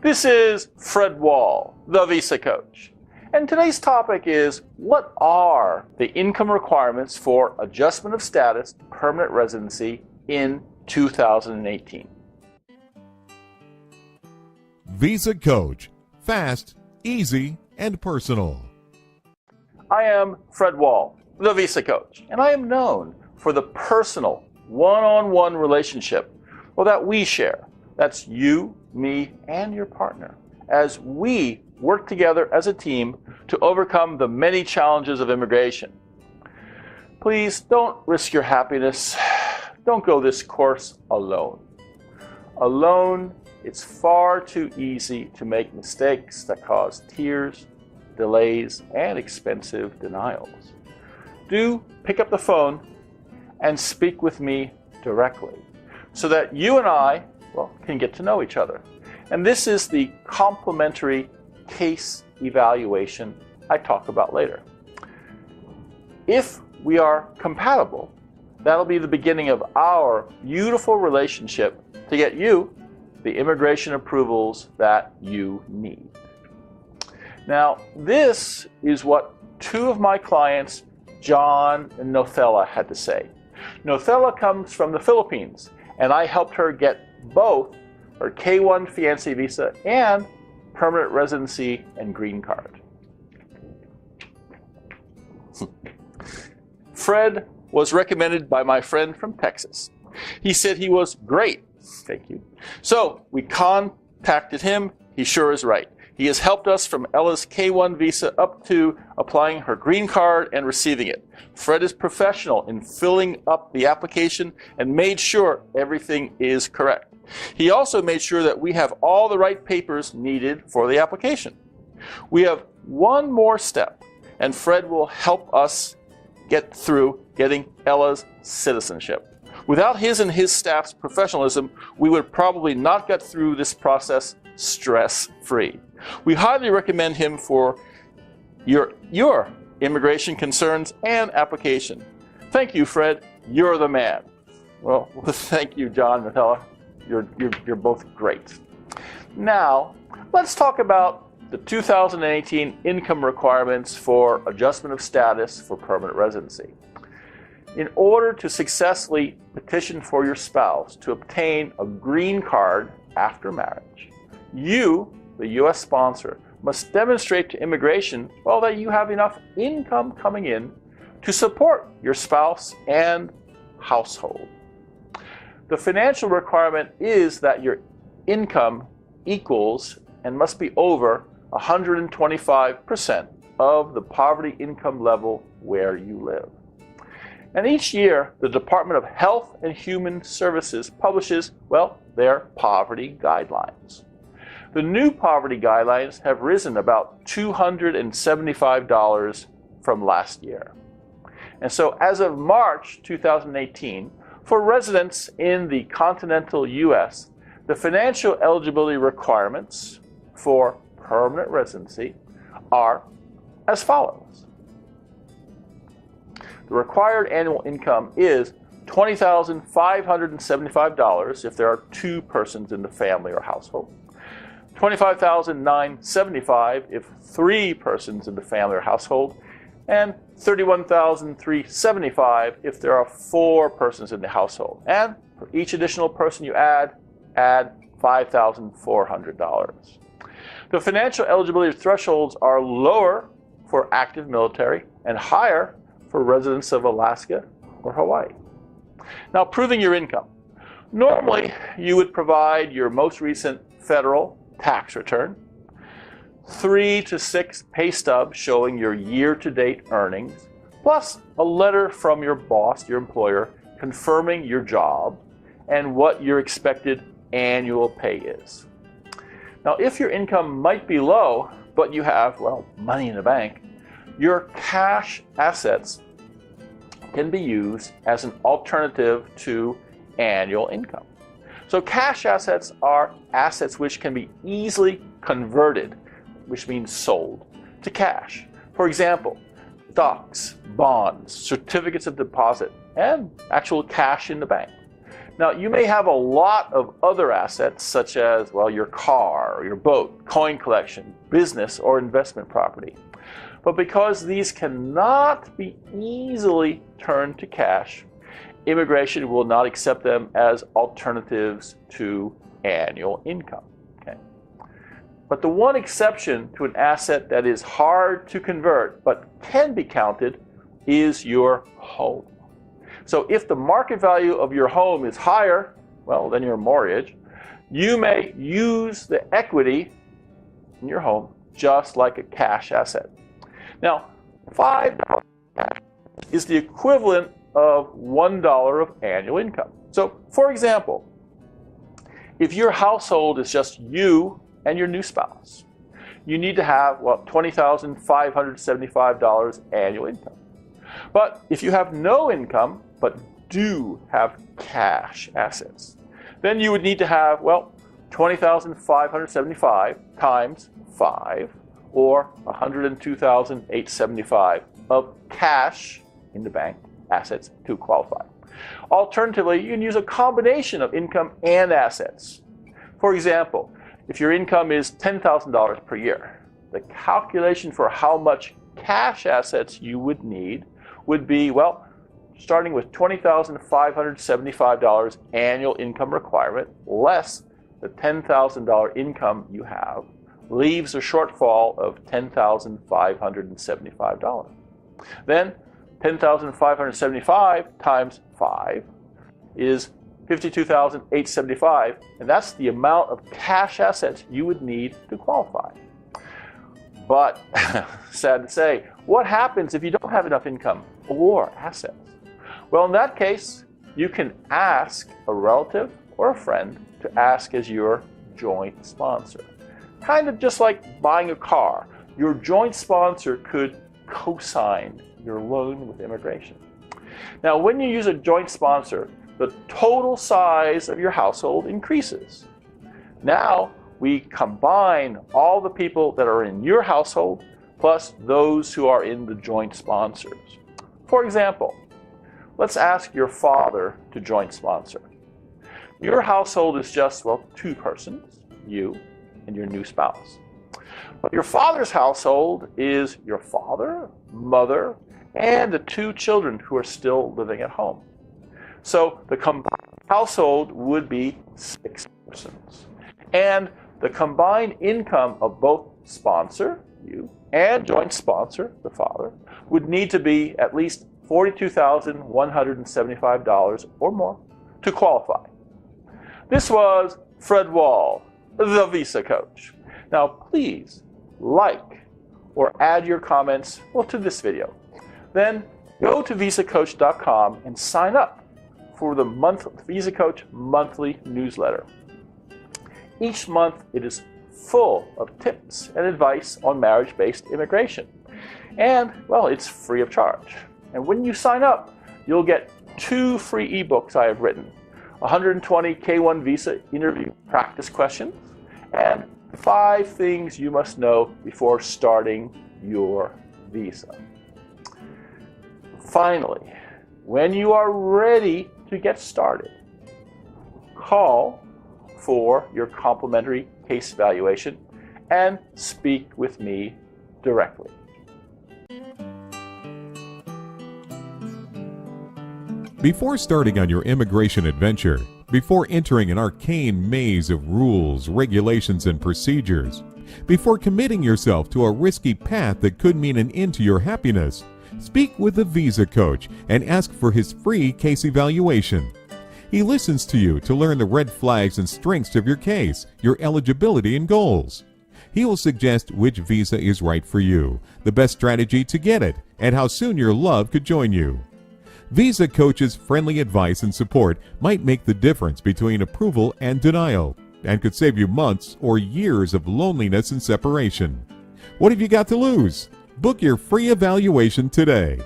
This is Fred Wall, the Visa Coach. And today's topic is, what are the income requirements for adjustment of status to permanent residency in 2018? VisaCoach. Fast, easy, and personal. I am Fred Wall, the Visa Coach, and I am known for the personal, one-on-one relationship that we share. That's you, me, and your partner, as we work together as a team to overcome the many challenges of immigration. Please don't risk your happiness. Don't go this course alone. Alone, it's far too easy to make mistakes that cause tears, delays, and expensive denials. Do pick up the phone and speak with me directly so that you and I, can get to know each other. And this is the complimentary case evaluation I talk about later. If we are compatible, that'll be the beginning of our beautiful relationship to get you the immigration approvals that you need. Now, this is what two of my clients, John and Nothella, had to say. Nothella comes from the Philippines, and I helped her get both her K-1 fiancé visa and permanent residency and green card. Fred was recommended by my friend from Texas. He said he was great. Thank you. So we contacted him. He sure is right. He has helped us from Ella's K-1 visa up to applying her green card and receiving it. Fred is professional in filling up the application and made sure everything is correct. He also made sure that we have all the right papers needed for the application. We have one more step, and Fred will help us get through getting Ella's citizenship. Without his and his staff's professionalism, we would probably not get through this process stress-free. We highly recommend him for your immigration concerns and application. Thank you, Fred. You're the man. Well, thank you, John and Nutella. You're both great. Now, let's talk about the 2018 income requirements for adjustment of status for permanent residency. In order to successfully petition for your spouse to obtain a green card after marriage, you, the U.S. sponsor, must demonstrate to immigration, that you have enough income coming in to support your spouse and household. The financial requirement is that your income equals and must be over 125% of the poverty income level where you live. And each year, the Department of Health and Human Services publishes, their poverty guidelines. The new poverty guidelines have risen about $275 from last year. And so as of March 2018, for residents in the continental U.S., the financial eligibility requirements for permanent residency are as follows. The required annual income is $20,575 if there are two persons in the family or household, $25,975 if three persons in the family or household, and $31,375 if there are four persons in the household. And for each additional person you add $5,400. The financial eligibility thresholds are lower for active military and higher for residents of Alaska or Hawaii. Now, proving your income. Normally, you would provide your most recent federal tax return, 3 to 6 pay stubs showing your year-to-date earnings, plus a letter from your boss, your employer, confirming your job and what your expected annual pay is. Now, if your income might be low, but you have, money in the bank, your cash assets can be used as an alternative to annual income. So cash assets are assets which can be easily converted, which means sold, to cash. For example, stocks, bonds, certificates of deposit, and actual cash in the bank. Now, you may have a lot of other assets such as, well, your car, or your boat, coin collection, business, or investment property. But because these cannot be easily turned to cash, immigration will not accept them as alternatives to annual income. Okay? But the one exception to an asset that is hard to convert but can be counted is your home. So if the market value of your home is higher, well, than your mortgage, you may use the equity in your home just like a cash asset. Now, $5 is the equivalent of $1 of annual income. So, for example, if your household is just you and your new spouse, you need to have, well, $20,575 annual income. But if you have no income, but do have cash assets, then you would need to have, well, 20,575 times 5, or 102,875 of cash in the bank assets to qualify. Alternatively, you can use a combination of income and assets. For example, if your income is $10,000 per year, the calculation for how much cash assets you would need would be, well, starting with $20,575 annual income requirement, less the $10,000 income you have, leaves a shortfall of $10,575. Then 10,575 times 5 is 52,875, and that's the amount of cash assets you would need to qualify. But, sad to say, what happens if you don't have enough income or assets? Well, in that case, you can ask a relative or a friend to ask as your joint sponsor. Kind of just like buying a car. Your joint sponsor could co-sign your loan with immigration. Now, when you use a joint sponsor, the total size of your household increases. Now, we combine all the people that are in your household plus those who are in the joint sponsors. For example, let's ask your father to joint sponsor. Your household is just, well, 2 persons, you and your new spouse. But your father's household is your father, mother, and the 2 children who are still living at home. So the combined household would be 6 persons. And the combined income of both sponsor, you, and joint sponsor, the father, would need to be at least $42,175 or more to qualify. This was Fred Wall, the Visa Coach. Now please like or add your comments, well, to this video. Then go to VisaCoach.com and sign up for the VisaCoach monthly newsletter. Each month it is full of tips and advice on marriage-based immigration. And, well, it's free of charge. And when you sign up, you'll get 2 free ebooks I have written, 120 K1 Visa interview practice questions, and 5 things you must know before starting your visa. Finally, when you are ready to get started, call for your complimentary case evaluation and speak with me directly. Before starting on your immigration adventure, before entering an arcane maze of rules, regulations, and procedures, before committing yourself to a risky path that could mean an end to your happiness, speak with the Visa Coach and ask for his free case evaluation. He listens to you to learn the red flags and strengths of your case, your eligibility and goals. He will suggest which visa is right for you, the best strategy to get it, and how soon your love could join you. Visa Coach's friendly advice and support might make the difference between approval and denial, and could save you months or years of loneliness and separation. What have you got to lose? Book your free evaluation today.